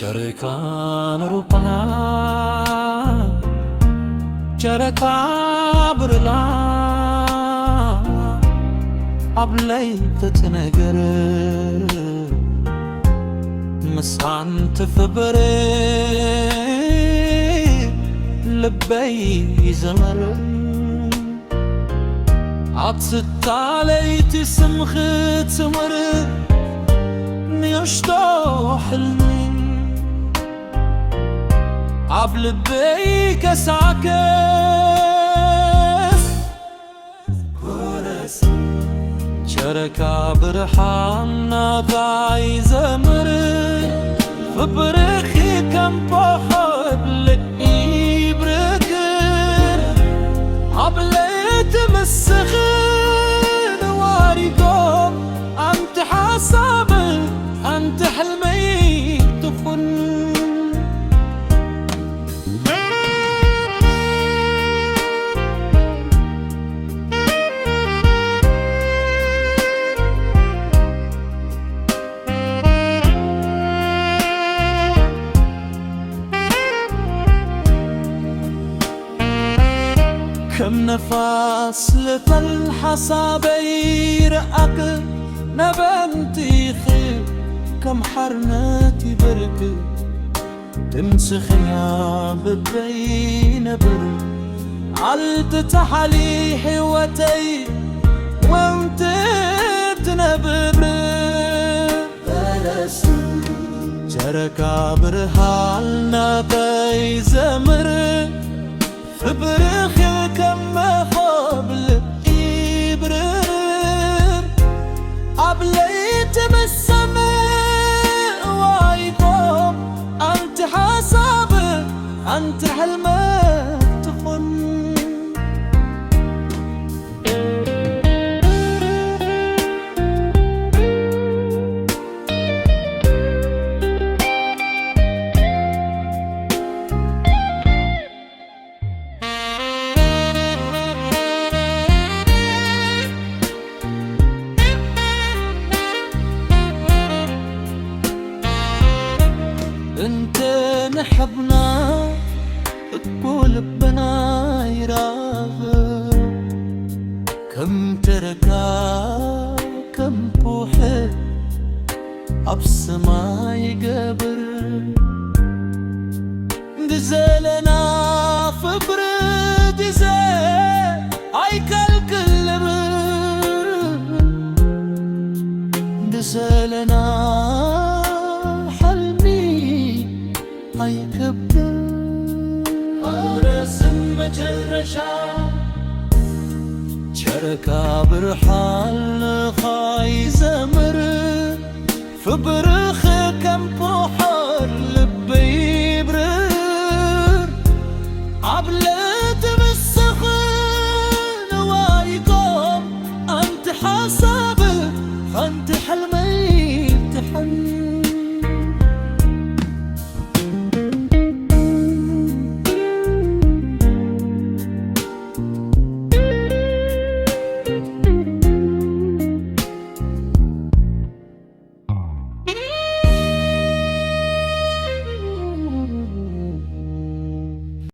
ጨረቃን ሩባ ጨረቃ ብርላ አብለይ ተትነገር ምሳን ትፍበረ ልበይ ይዘመር عطستالي تسمخ تمر نيشتو حلمي عبل بيك ساكس كورس شركة برحانا باي زمر فبرخي كم بحب لقي بركر عبل تمسخين واريكم أنت حساب أنت حلمي تفن كم نفاس لطل حسابي رأك نبنتي خير كم حرناتي برك تمسخنا ببين بر علت تحلي حوتي وانت تنبر بلس جركا برحالنا بي زمر فبرخي كم قبل إبرر عبليت بالسماء وايكم أنت حساب أنت حلمك تخن انت نحبنا تقول بنا يراغب كم تركا كم بوحي أبسما يقبر دزالنا فبرد زال عيكال كل دزالنا يكبر رسم مجرشا شركة برحال خاي زمر فبرخ كم